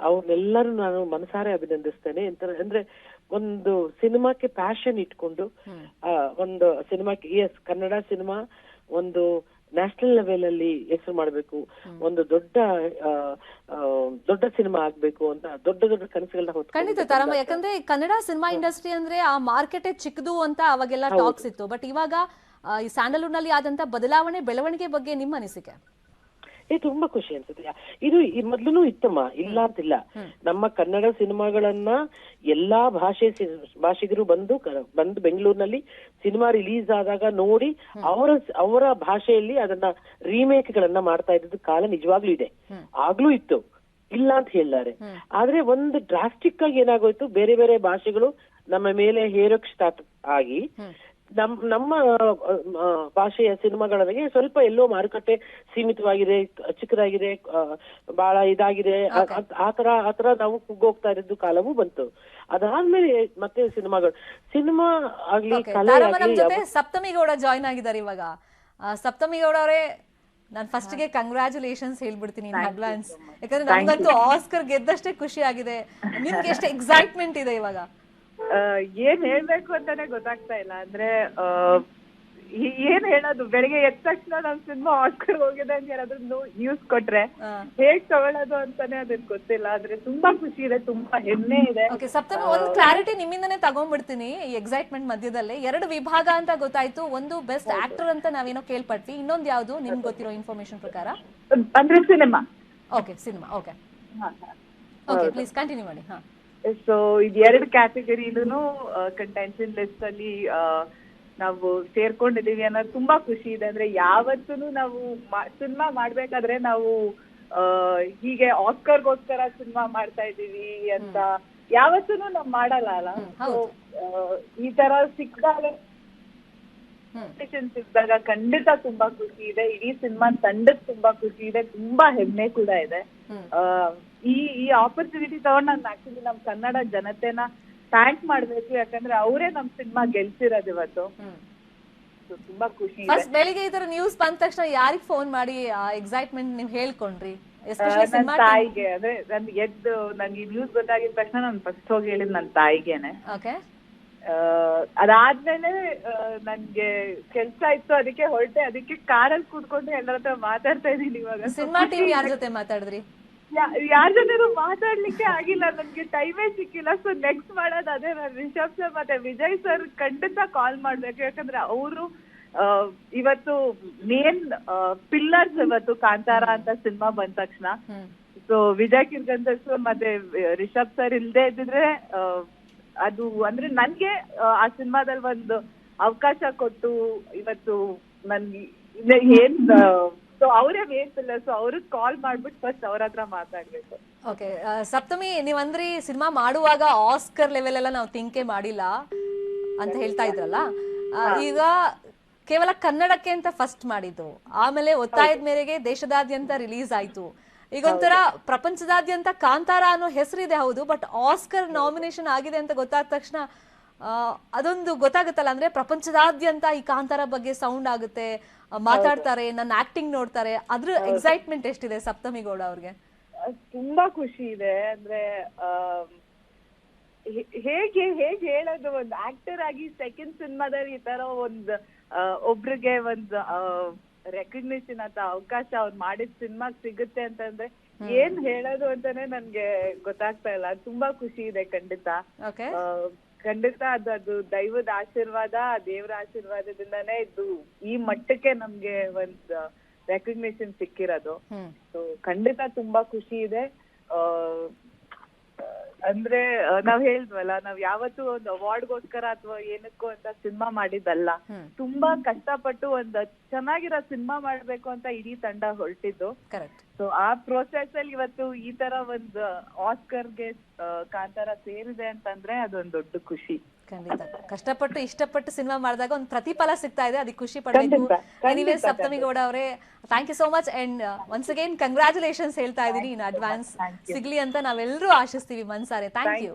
ಅವ್ರನ್ನೆಲ್ಲರೂ ನಾನು ಮನಸಾರೆ ಅಭಿನಂದಿಸ್ತೇನೆ. ಅಂದ್ರೆ ಒಂದು ಸಿನಿಮಾಕ್ಕೆ ಪ್ಯಾಷನ್ ಇಟ್ಕೊಂಡು ಒಂದು ಸಿನಿಮಾಕ್ಕೆ ಕನ್ನಡ ಸಿನಿಮಾ ಒಂದು ನ್ಯಾಷನಲ್ ಲೆವೆಲ್ ಅಲ್ಲಿ ಹೆಸರು ಮಾಡ್ಬೇಕು, ಒಂದು ದೊಡ್ಡ ಸಿನಿಮಾ ಆಗ್ಬೇಕು ಅಂತ ದೊಡ್ಡ ದೊಡ್ಡ ಕನಸುಗಳನ್ನ ಹೊತ್ತು. ಖಂಡಿತ ತಾರಮ್ಮ, ಯಾಕಂದ್ರೆ ಕನ್ನಡ ಸಿನಿಮಾ ಇಂಡಸ್ಟ್ರಿ ಅಂದ್ರೆ ಆ ಮಾರ್ಕೆಟ್ ಚಿಕ್ಕದು ಅಂತ ಅವಾಗೆಲ್ಲ ಟಾಕ್ಸ್ ಇತ್ತು. ಬಟ್ ಇವಾಗ ಈ ಸ್ಯಾಂಡಲ್ವುಡ್ ನಲ್ಲಿ ಆದಂತ ಬದಲಾವಣೆ, ಬೆಳವಣಿಗೆ ಬಗ್ಗೆ ನಿಮ್ಮ ಅನಿಸಿಕೆ? ತುಂಬಾ ಖುಷಿ ಅನ್ಸುತ್ತೆ. ಇದು ಮೊದ್ಲು ಇತ್ತಮ್ಮ, ಇಲ್ಲ ಅಂತಿಲ್ಲ. ನಮ್ಮ ಕನ್ನಡ ಸಿನಿಮಾಗಳನ್ನ ಎಲ್ಲಾ ಭಾಷಿಗರು ಬಂದು ಬೆಂಗಳೂರಿನಲ್ಲಿ ಸಿನಿಮಾ ರಿಲೀಸ್ ಆದಾಗ ನೋಡಿ ಅವರ ಭಾಷೆಯಲ್ಲಿ ಅದನ್ನ ರೀಮೇಕ್ ಗಳನ್ನ ಮಾಡ್ತಾ ಇದ್ದ ಕಾಲ ನಿಜವಾಗ್ಲೂ ಇದೆ, ಆಗ್ಲೂ ಇತ್ತು, ಇಲ್ಲ ಅಂತ ಹೇಳಿದ್ದಾರೆ. ಆದ್ರೆ ಒಂದು ಡ್ರಾಸ್ಟಿಕ್ ಆಗಿ ಏನಾಗೋಯ್ತು, ಬೇರೆ ಬೇರೆ ಭಾಷೆಗಳು ನಮ್ಮ ಮೇಲೆ ಹೇರೋಕ್ ಸ್ಟಾರ್ಟ್ ಆಗಿ ನಮ್ಮ ಭಾಷೆಯ ಸಿನಿಮಾಗಳಿಗೆ ಸ್ವಲ್ಪ ಎಲ್ಲೋ ಮಾರುಕಟ್ಟೆ ಸೀಮಿತವಾಗಿದೆ, ಚಿಕ್ಕದಾಗಿದೆ, ಬಹಳ ಇದಾಗಿದೆ, ಆತರ ನಾವು ಕುಗ್ಗೋಗ್ತಾ ಇರೋದು ಕಾಲವೂ ಬಂತು. ಅದಾದ್ಮೇಲೆ ಮತ್ತೆ ಸಿನಿಮಾ ಆಗ್ಲಿ, ಕಲೆ ಆಗ್ಲಿ. ಸಪ್ತಮಿ ಗೌಡ ಜಾಯ್ನ್ ಆಗಿದ್ದಾರೆ ಇವಾಗ. ಸಪ್ತಮಿ ಗೌಡ ಅವರೇ, ನಾನು ಫಸ್ಟ್ ಗೆ ಕಂಗ್ರಾಚುಲೇಷನ್ಸ್ ಹೇಳ್ಬಿಡ್ತೀನಿ ಇನ್ ಅಡ್ವಾನ್ಸ್. ಯಾಕಂದ್ರೆ ನಮ್ಗಂತೂ ಆಸ್ಕರ್ ಗೆದ್ದಷ್ಟೇ ಖುಷಿ ಆಗಿದೆ. ನಿಮ್ಗೆ ಎಷ್ಟು ಎಕ್ಸೈಟ್ಮೆಂಟ್ ಇದೆ ಇವಾಗ? ಏನ್ ಹೇಳ್ಬೇಕು ಅಂತಾನೆ ಗೊತ್ತಾಗ್ತಾ ಇಲ್ಲ. ಅಂದ್ರೆ ಏನ್ ಹೇಳೋದು, ಬೆಳಿಗ್ಗೆ ಎದ್ದ ತಕ್ಷಣ ನಮ್ ಸಿನಿಮಾ ಆಸ್ಕರ್ ಹೋಗಿದೆ ಅಂತ ಯಾರಾದ್ರೂ ನ್ಯೂಸ್ ಕೊಟ್ರೆ ಹೇಗ್ ತಗೊಳ್ಳೋದು ಅಂತಾನೆ ಅದನ್ ಗೊತ್ತಿಲ್ಲ. ಆದ್ರೆ ತುಂಬಾ ಖುಷಿ ಇದೆ, ತುಂಬಾ ಹೆಮ್ಮೆ ಇದೆ. ಸಪ್ತಮಿ, ಒಂದು ಕ್ಲಾರಿಟಿ ನಿಮ್ಮಿಂದನೇ ತಗೊಂಡ್ಬಿಡ್ತೀನಿ ಈ ಎಕ್ಸೈಟ್ಮೆಂಟ್ ಮಧ್ಯದಲ್ಲೇ. 2 ವಿಭಾಗ ಅಂತ ಗೊತ್ತಾಯ್ತು, ಒಂದು ಬೆಸ್ಟ್ ಆಕ್ಟರ್ ಅಂತ ನಾವೇನೋ ಕೇಳ್ಪಟ್ವಿ, ಇನ್ನೊಂದು ಯಾವ್ದು ನಿಮ್ಗೆ ಗೊತ್ತಿರೋ ಇನ್ಫಾರ್ಮೇಶನ್ ಪ್ರಕಾರ? ಅಂದ್ರೆ cinema. Okay, cinema. Okay, please continue ಮಾಡಿ. ಸೊ ಇದು 2 ಕ್ಯಾಟಗರಿಲೂ ಕಂಟೆನ್ಷನ್ ಲಿಸ್ಟ್ ಅಲ್ಲಿ ನಾವು ಸೇರ್ಕೊಂಡಿದೀವಿ ಅನ್ನೋದು ತುಂಬಾ ಖುಷಿ ಇದೆ. ಅಂದ್ರೆ ಯಾವತ್ತೂ ನಾವು ಸಿನಿಮಾ ಮಾಡ್ಬೇಕಾದ್ರೆ ನಾವು ಹೀಗೆ ಆಸ್ಕರ್ಗೋಸ್ಕರ ಸಿನಿಮಾ ಮಾಡ್ತಾ ಇದೀವಿ ಅಂತ ಯಾವತ್ತೂ ನಾವ್ ಮಾಡಲ್ಲ ಅಲ್ಲ. ಈ ತರ ಸಿಕ್ಕಿದಾಗ ಖಂಡಿತ ತುಂಬಾ ಖುಷಿ ಇದೆ. ಇಡೀ ಸಿನಿಮಾ ತಂಡಕ್ ತುಂಬಾ ಖುಷಿ ಇದೆ, ತುಂಬಾ ಹೆಮ್ಮೆ ಕೂಡ ಇದೆ. ಈ ಆಪರ್ಚುನಿಟಿ ತಗೊಂಡ್ ನಾನು ಆಕ್ಚುಲಿ ನಮ್ ಕನ್ನಡ ಜನತೆನ ಥ್ಯಾಂಕ್ ಮಾಡ್ಬೇಕು. ಯಾಕಂದ್ರೆ ಅವರೇ ನಮ್ ಸಿನಿಮಾ ಗೆಲ್ಸಿರೋದು ಇವತ್ತು. ತುಂಬಾ ಖುಷಿ ಇದೆ. ಫಸ್ಟ್ ಬೆಳಿಗ್ಗೆ ಈ ತರ ನ್ಯೂಸ್ ಬಂದ ತಕ್ಷಣ ಯಾರಿಗ್ ಫೋನ್ ಮಾಡಿ ಎಕ್ಸೈಟ್ಮೆಂಟ್ ನೀವ್ ಹೇಳ್ಕೊಂಡ್ರಿ? ನನ್ನ ತಾಯಿಗೆ. ಅಂದ್ರೆ ನನ್ಗೆ ಈ ನ್ಯೂಸ್ ಗೊತ್ತಾಗಿದ ತಕ್ಷಣ ನಾನು ಫಸ್ಟ್ ಹೋಗಿ ಹೇಳಿದ್ ನನ್ನ ತಾಯಿಗೆನೆ. ಅದಾದ್ಮೇಲೆ ನನ್ಗೆ ಕೆಲ್ಸ ಇತ್ತು, ಅದಕ್ಕೆ ಹೊರಟೆ. ಅದಕ್ಕೆ ಕಾರಲ್ಲಿ ಕೂತ್ಕೊಂಡು ಎಲ್ಲರ ಹತ್ರ ಮಾತಾಡ್ತಾ ಇದೀನಿ ಇವಾಗ. ಸಿನಿಮಾ ಟೀಮ್ ಯಾರ ಜೊತೆ ಮಾತಾಡಿದ್ರಿ? ಯಾರ ಜೊತೆ ಮಾತಾಡ್ಲಿಕ್ಕೆ ಆಗಿಲ್ಲ, ನನ್ಗೆ ಟೈಮೇ ಸಿಕ್ಕಿಲ್ಲ. ಸೊ ನೆಕ್ಸ್ಟ್ ಮಾಡೋದು ಅದೇ. ನಾನು ರಿಷಬ್ ಸರ್ ಮತ್ತೆ ವಿಜಯ್ ಸರ್ ಖಂಡಿತ ಕಾಲ್ ಮಾಡ್ಬೇಕು. ಯಾಕಂದ್ರೆ ಅವರು ಇವತ್ತು ಮೇನ್ ಪಿಲ್ಲರ್ಸ್ ಇವತ್ತು ಕಾಂತಾರ ಅಂತ ಸಿನಿಮಾ ಬಂದ ತಕ್ಷಣ. ಸೊ ವಿಜಯ್ ಕಿರ್ಗಂದರ್ ಮತ್ತೆ ರಿಷಬ್ ಸರ್ ಇಲ್ದೇ ಇದ್ದಿದ್ರೆ ಅದು ಅಂದ್ರೆ ನನ್ಗೆ ಆ ಸಿನಿಮಾದಲ್ಲಿ ಒಂದು ಅವಕಾಶ ಕೊಟ್ಟು ಇವತ್ತು ನನ್ಗೆ ಏನ್ ಸೊ ಅವರೇ ಮೇನ್ ಪಿಲ್ಲರ್. ಸೊ ಅವ್ರಿಗೆ ಕಾಲ್ ಮಾಡ್ಬಿಟ್ಟು ಫಸ್ಟ್ ಅವ್ರ ಹತ್ರ ಮಾತಾಡ್ಬೇಕು. ಓಕೆ ಸಪ್ತಮಿ, ನೀವಂದ್ರಿ ಸಿನಿಮಾ ಮಾಡುವಾಗ ಆಸ್ಕರ್ ಲೆವೆಲ್ ಎಲ್ಲ ನಾವು ಥಿಂಕೇ ಮಾಡಿಲ್ಲ ಅಂತ ಹೇಳ್ತಾ ಇದ್ರಲ್ಲ, ಈಗ ಕೇವಲ ಕನ್ನಡಕ್ಕೆ ಅಂತ ಫಸ್ಟ್ ಮಾಡಿದ್ದು, ಆಮೇಲೆ ಒತ್ತಾಯದ ಮೇರೆಗೆ ದೇಶದಾದ್ಯಂತ ರಿಲೀಸ್ ಆಯ್ತು. ಈಗ ಒಂಥರ ಪ್ರಪಂಚದಾದ್ಯಂತ ಕಾಂತಾರ ಅನ್ನೋ ಹೆಸರಿದೆ ಹೌದು, ಬಟ್ ಆಸ್ಕರ್ ನಾಮಿನೇಷನ್ ಆಗಿದೆ ಅಂತ ಗೊತ್ತಾದ ತಕ್ಷಣ ಅದೊಂದು ಗೊತ್ತಾಗುತ್ತಲ್ಲ, ಅಂದ್ರೆ ಪ್ರಪಂಚದಾದ್ಯಂತ ಈ ಕಾಂತಾರ ಬಗ್ಗೆ ಸೌಂಡ್ ಆಗುತ್ತೆ, ಮಾತಾಡ್ತಾರೆ, ನನ್ನ ಆಕ್ಟಿಂಗ್ ನೋಡ್ತಾರೆ, ಅದ್ರ ಎಕ್ಸೈಟ್ಮೆಂಟ್ ಎಷ್ಟಿದೆ ಸಪ್ತಮಿ ಗೌಡ ಅವ್ರಿಗೆ? ತುಂಬಾ ಖುಷಿ ಇದೆ. ಅಂದ್ರೆ ಹೇಗೆ ಹೇಳೋದು, ಒಂದು ಆಕ್ಟರ್ ಆಗಿ ಸೆಕೆಂಡ್ ಸಿನಿಮಾದಲ್ಲಿ ಈ ತರ ಒಂದು ಒಬ್ರಿಗೆ ಒಂದು ರೆಕಗ್ನಿಷನ್ ಅಥವಾ ಅವಕಾಶ ಅವ್ರು ಮಾಡಿದ ಸಿನಿಮಾಗ್ ಸಿಗುತ್ತೆ ಅಂತಂದ್ರೆ ಏನ್ ಹೇಳೋದು ಅಂತಾನೆ ನನ್ಗೆ ಗೊತ್ತಾಗ್ತಾ ಇಲ್ಲ. ತುಂಬಾ ಖುಷಿ ಇದೆ ಖಂಡಿತ. ಖಂಡಿತ ಅದು ದೈವದ ಆಶೀರ್ವಾದ, ದೇವರ ಆಶೀರ್ವಾದದಿಂದಾನೇ ಇದು ಈ ಮಟ್ಟಕ್ಕೆ ನಮ್ಗೆ ಒಂದು ರೆಕಗ್ನಿಷನ್ ಸಿಕ್ಕಿರೋದು. ಸೊ ಖಂಡಿತ ತುಂಬಾ ಖುಷಿ ಇದೆ. ಅಂದ್ರೆ ನಾವ್ ಹೇಳಿದ್ವಲ್ಲ, ನಾವ್ ಯಾವತ್ತೂ ಒಂದು ಅವಾರ್ಡ್ಗೋಸ್ಕರ ಅಥವಾ ಏನಕ್ಕೋ ಅಂತ ಸಿನಿಮಾ ಮಾಡಿದ್ದಲ್ಲ. ತುಂಬಾ ಕಷ್ಟಪಟ್ಟು ಒಂದು ಚೆನ್ನಾಗಿರೋ ಸಿನಿಮಾ ಮಾಡ್ಬೇಕು ಅಂತ ಇಡೀ ತಂಡ ಹೊರಟಿದ್ದು. ಸೊ ಆ ಪ್ರೋಸೆಸ್ ಅಲ್ಲಿ ಇವತ್ತು ಈ ತರ ಒಂದು ಆಸ್ಕರ್ಗೆ ಕಾಂತಾರ ಸೇರಿದೆ ಅಂತಂದ್ರೆ ಅದೊಂದ್ ದೊಡ್ಡ ಖುಷಿ. ಖಂಡಿತ ಕಷ್ಟಪಟ್ಟು ಇಷ್ಟಪಟ್ಟು ಸಿನಿಮಾ ಮಾಡಿದಾಗ ಒಂದು ಪ್ರತಿಫಲ ಸಿಗ್ತಾ ಇದೆ, ಅದಕ್ಕೆ ಖುಷಿ ಪಡಬೇಕು. ಎನಿವೇ ಸಪ್ತಮಿ ಗೌಡ ಅವರೇ, thank you so much and once again congratulations ಹೇಳ್ತಾ ಇದೀನಿ ಇನ್ ಅಡ್ವಾನ್ಸ್. ಸಿಗ್ಲಿ ಅಂತ ನಾವೆಲ್ಲರೂ ಆಶಿಸ್ತೀವಿ ಮನ್ಸಾರೆ. Thank you.